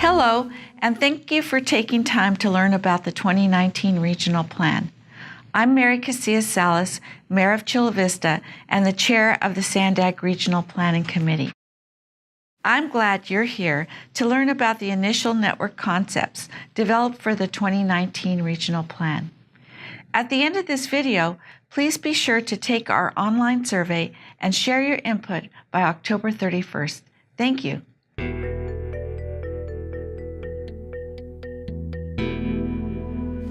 Hello, and thank you for taking time to learn about the 2019 Regional Plan. I'm Mary Casillas-Salas, Mayor of Chula Vista and the Chair of the SANDAG Regional Planning Committee. I'm glad you're here to learn about the initial network concepts developed for the 2019 Regional Plan. At the end of this video, please be sure to take our online survey and share your input by October 31st. Thank you.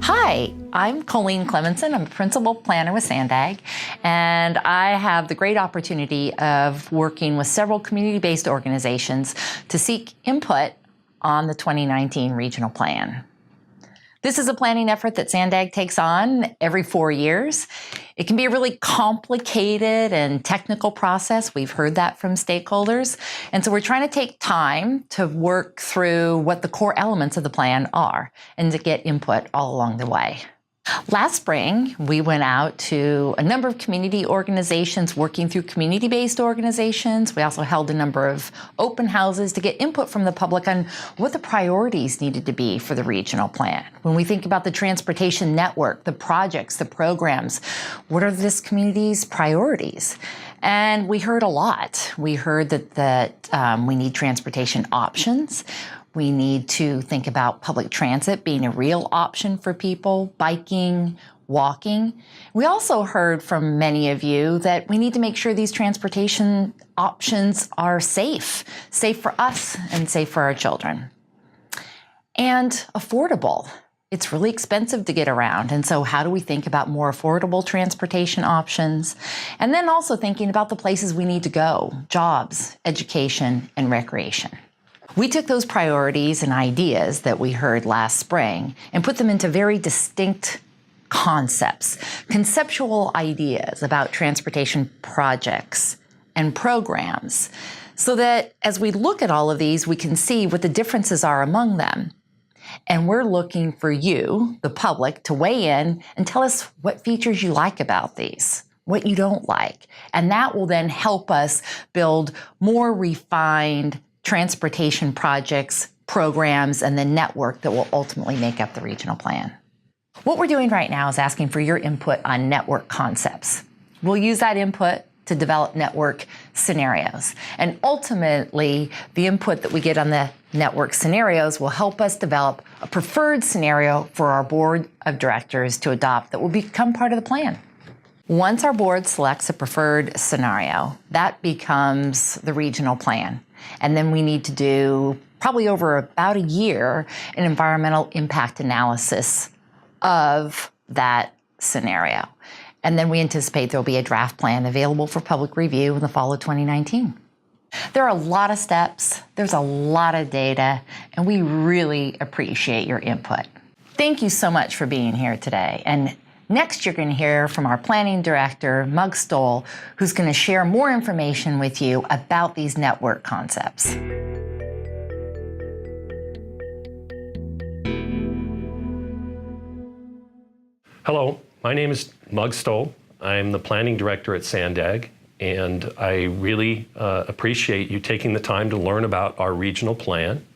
Hi, I'm Colleen Clemenson. I'm a principal planner with SANDAG, and I have the great opportunity of working with several community-based organizations to seek input on the 2019 Regional Plan. This is a planning effort that SANDAG takes on every 4 years. It can be a really complicated and technical process. We've heard that from stakeholders. And so we're trying to take time to work through what the core elements of the plan are and to get input all along the way. Last spring, we went out to a number of community organizations working through community-based organizations. We also held a number of open houses to get input from the public on what the priorities needed to be for the regional plan. When we think about the transportation network, the projects, the programs, what are this community's priorities? And we heard a lot. We heard that we need transportation options. We need to think about public transit being a real option for people, biking, walking. We also heard from many of you that we need to make sure these transportation options are safe for us and safe for our children. And affordable. It's really expensive to get around. And so how do we think about more affordable transportation options? And then also thinking about the places we need to go, jobs, education, and recreation. We took those priorities and ideas that we heard last spring and put them into very distinct concepts, conceptual ideas about transportation projects and programs, so that as we look at all of these, we can see what the differences are among them. And we're looking for you, the public, to weigh in and tell us what features you like about these, what you don't like. And that will then help us build more refined transportation projects, programs, and the network that will ultimately make up the regional plan. What we're doing right now is asking for your input on network concepts. We'll use that input to develop network scenarios. And ultimately, the input that we get on the network scenarios will help us develop a preferred scenario for our board of directors to adopt that will become part of the plan. Once our board selects a preferred scenario, that becomes the regional plan. And then we need to do, probably over about a year, an environmental impact analysis of that scenario. And then we anticipate there'll be a draft plan available for public review in the fall of 2019. There are a lot of steps, there's a lot of data, and we really appreciate your input. Thank you so much for being here today. And next, you're going to hear from our planning director, Mug Stoll, who's going to share more information with you about these network concepts. Hello, my name is Mug Stoll. I'm the planning director at SANDAG, and I really appreciate you taking the time to learn about our regional plan.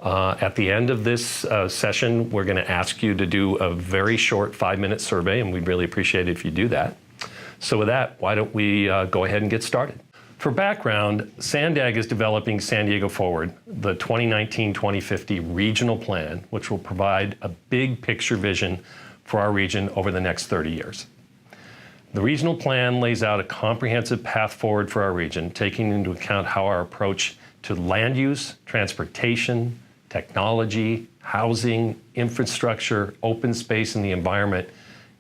At the end of this session, we're going to ask you to do a very short 5-minute survey, and we'd really appreciate it if you do that. So with that, why don't we go ahead and get started? For background, SANDAG is developing San Diego Forward, the 2019-2050 regional plan, which will provide a big picture vision for our region over the next 30 years. The regional plan lays out a comprehensive path forward for our region, taking into account how our approach to land use, transportation, technology, housing, infrastructure, open space, and the environment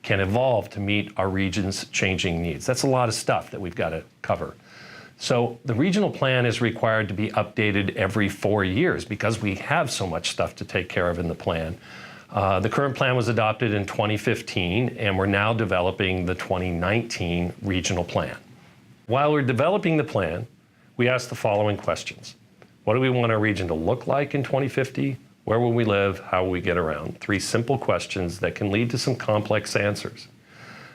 can evolve to meet our region's changing needs. That's a lot of stuff that we've got to cover. So the regional plan is required to be updated every 4 years because we have so much stuff to take care of in the plan. The current plan was adopted in 2015, and we're now developing the 2019 regional plan. While we're developing the plan, we ask the following questions. What do we want our region to look like in 2050? Where will we live? How will we get around? 3 simple questions that can lead to some complex answers.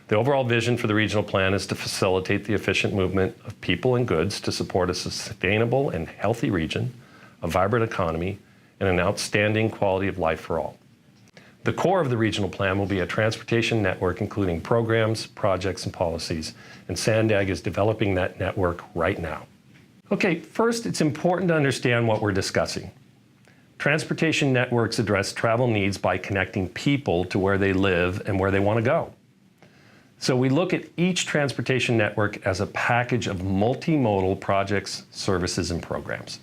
The overall vision for the regional plan is to facilitate the efficient movement of people and goods to support a sustainable and healthy region, a vibrant economy, and an outstanding quality of life for all. The core of the regional plan will be a transportation network including programs, projects, and policies, and SANDAG is developing that network right now. Okay, first, it's important to understand what we're discussing. Transportation networks address travel needs by connecting people to where they live and where they want to go. So we look at each transportation network as a package of multimodal projects, services, and programs.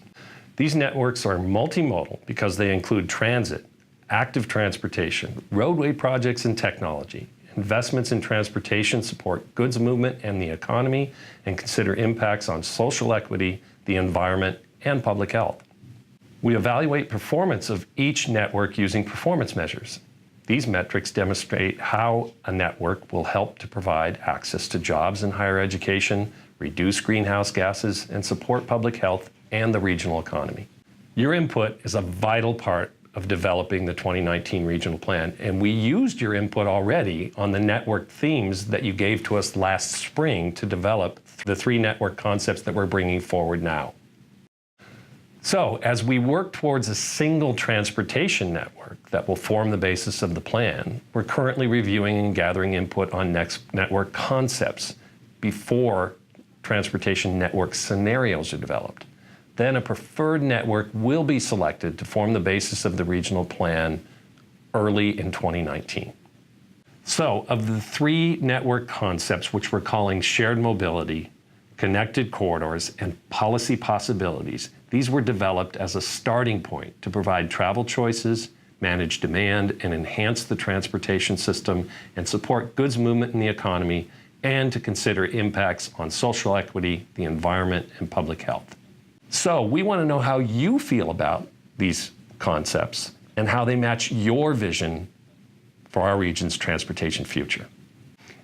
These networks are multimodal because they include transit, active transportation, roadway projects and technology. Investments in transportation support goods movement and the economy and consider impacts on social equity, the environment, and public health. We evaluate performance of each network using performance measures. These metrics demonstrate how a network will help to provide access to jobs and higher education, reduce greenhouse gases, and support public health and the regional economy. Your input is a vital part of developing the 2019 regional plan, and we used your input already on the network themes that you gave to us last spring to develop the 3 network concepts that we're bringing forward now. So, as we work towards a single transportation network that will form the basis of the plan, we're currently reviewing and gathering input on next network concepts before transportation network scenarios are developed. Then a preferred network will be selected to form the basis of the regional plan early in 2019. So, of the 3 network concepts, which we're calling shared mobility, connected corridors, and policy possibilities, these were developed as a starting point to provide travel choices, manage demand, and enhance the transportation system, and support goods movement in the economy, and to consider impacts on social equity, the environment, and public health. So we want to know how you feel about these concepts and how they match your vision for our region's transportation future.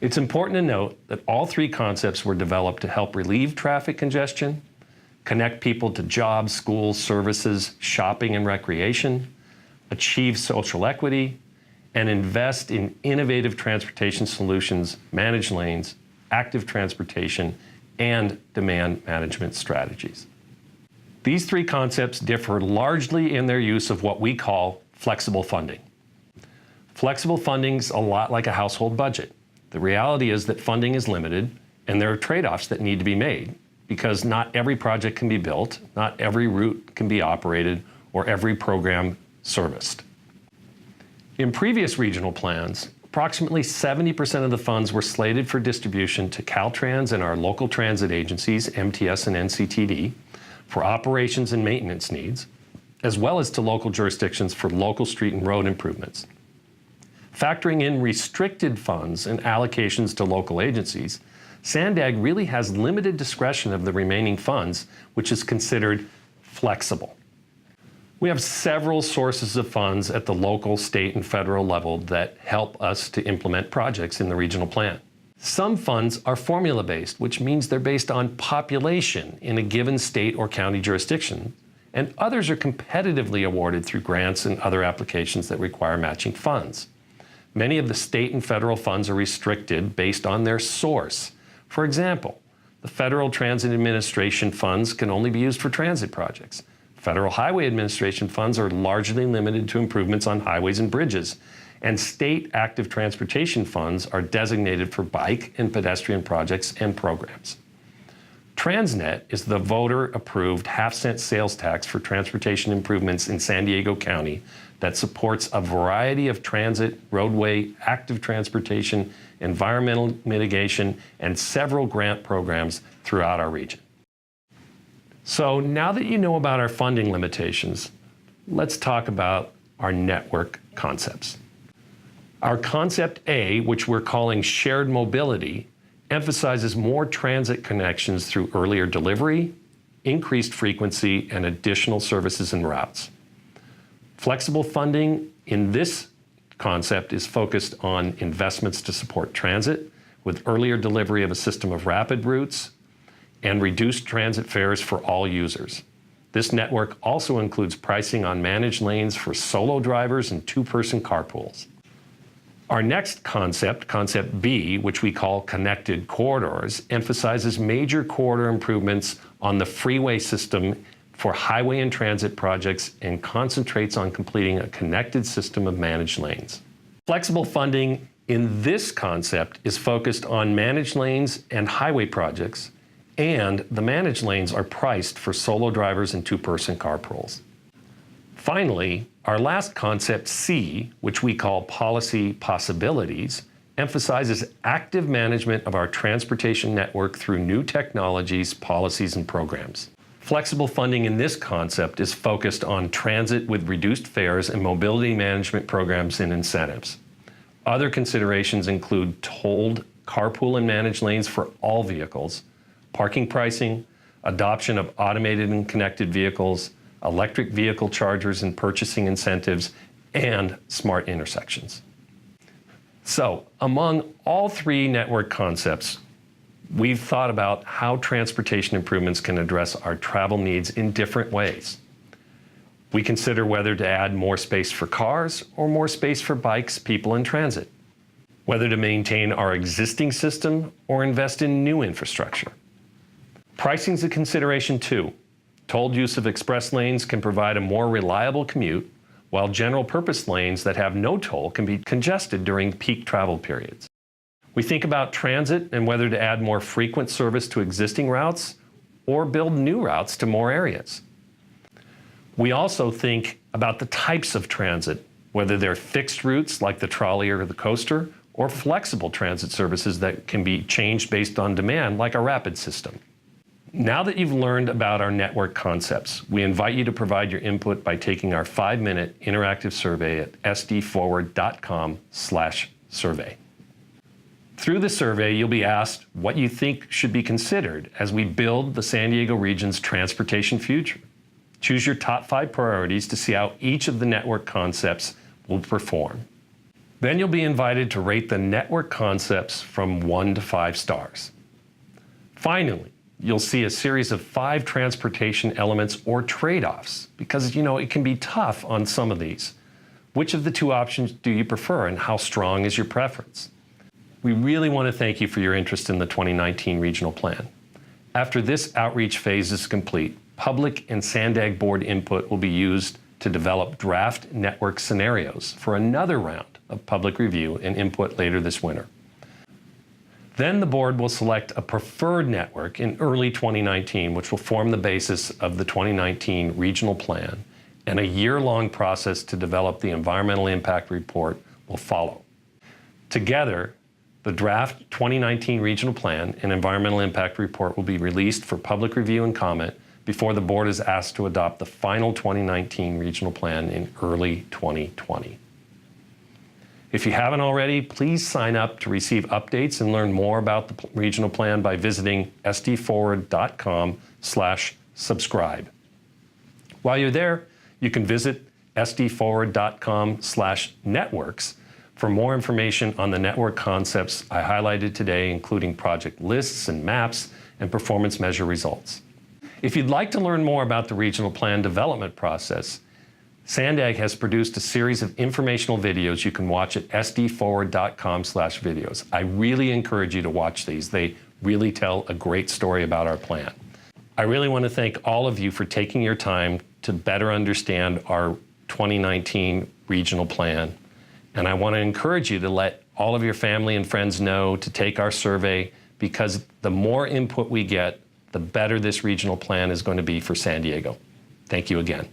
It's important to note that all 3 concepts were developed to help relieve traffic congestion, connect people to jobs, schools, services, shopping, and recreation, achieve social equity, and invest in innovative transportation solutions, managed lanes, active transportation, and demand management strategies. These 3 concepts differ largely in their use of what we call flexible funding. Flexible funding's a lot like a household budget. The reality is that funding is limited, and there are trade-offs that need to be made because not every project can be built, not every route can be operated, or every program serviced. In previous regional plans, approximately 70% of the funds were slated for distribution to Caltrans and our local transit agencies, MTS and NCTD, for operations and maintenance needs, as well as to local jurisdictions for local street and road improvements. Factoring in restricted funds and allocations to local agencies, SANDAG really has limited discretion of the remaining funds, which is considered flexible. We have several sources of funds at the local, state, and federal level that help us to implement projects in the regional plan. Some funds are formula-based, which means they're based on population in a given state or county jurisdiction, and others are competitively awarded through grants and other applications that require matching funds. Many of the state and federal funds are restricted based on their source. For example, the Federal Transit Administration funds can only be used for transit projects. Federal Highway Administration funds are largely limited to improvements on highways and bridges, and state active transportation funds are designated for bike and pedestrian projects and programs. Transnet is the voter-approved half-cent sales tax for transportation improvements in San Diego County that supports a variety of transit, roadway, active transportation, environmental mitigation, and several grant programs throughout our region. So now that you know about our funding limitations, let's talk about our network concepts. Our concept A, which we're calling shared mobility, emphasizes more transit connections through earlier delivery, increased frequency, and additional services and routes. Flexible funding in this concept is focused on investments to support transit with earlier delivery of a system of rapid routes and reduced transit fares for all users. This network also includes pricing on managed lanes for solo drivers and two-person carpools. Our next concept, concept B, which we call connected corridors, emphasizes major corridor improvements on the freeway system for highway and transit projects and concentrates on completing a connected system of managed lanes. Flexible funding in this concept is focused on managed lanes and highway projects, and the managed lanes are priced for solo drivers and two-person carpools. Finally, our last concept, C, which we call policy possibilities, emphasizes active management of our transportation network through new technologies, policies, and programs. Flexible funding in this concept is focused on transit with reduced fares and mobility management programs and incentives. Other considerations include tolled carpool and managed lanes for all vehicles, parking pricing, adoption of automated and connected vehicles, electric vehicle chargers and purchasing incentives, and smart intersections. So, among all three network concepts, we've thought about how transportation improvements can address our travel needs in different ways. We consider whether to add more space for cars or more space for bikes, people, and transit, whether to maintain our existing system or invest in new infrastructure. Pricing is a consideration too. Tolled use of express lanes can provide a more reliable commute, while general purpose lanes that have no toll can be congested during peak travel periods. We think about transit and whether to add more frequent service to existing routes or build new routes to more areas. We also think about the types of transit, whether they're fixed routes like the trolley or the coaster, or flexible transit services that can be changed based on demand like a rapid system. Now that you've learned about our network concepts, we invite you to provide your input by taking our 5-minute interactive survey at sdforward.com/survey. Through the survey, you'll be asked what you think should be considered as we build the San Diego region's transportation future. Choose your top 5 priorities to see how each of the network concepts will perform. Then you'll be invited to rate the network concepts from 1 to 5 stars. Finally, you'll see a series of 5 transportation elements or trade-offs because, it can be tough on some of these. Which of the 2 options do you prefer and how strong is your preference? We really want to thank you for your interest in the 2019 Regional Plan. After this outreach phase is complete, public and SANDAG board input will be used to develop draft network scenarios for another round of public review and input later this winter. Then the board will select a preferred network in early 2019, which will form the basis of the 2019 Regional Plan, and a year-long process to develop the environmental impact report will follow. Together, the draft 2019 Regional Plan and environmental impact report will be released for public review and comment before the board is asked to adopt the final 2019 Regional Plan in early 2020. If you haven't already, please sign up to receive updates and learn more about the Regional Plan by visiting sdforward.com/subscribe. While you're there, you can visit sdforward.com/networks for more information on the network concepts I highlighted today, including project lists and maps and performance measure results. If you'd like to learn more about the Regional Plan development process, SANDAG has produced a series of informational videos you can watch at sdforward.com/videos. I really encourage you to watch these. They really tell a great story about our plan. I really want to thank all of you for taking your time to better understand our 2019 Regional Plan. And I want to encourage you to let all of your family and friends know to take our survey, because the more input we get, the better this Regional Plan is going to be for San Diego. Thank you again.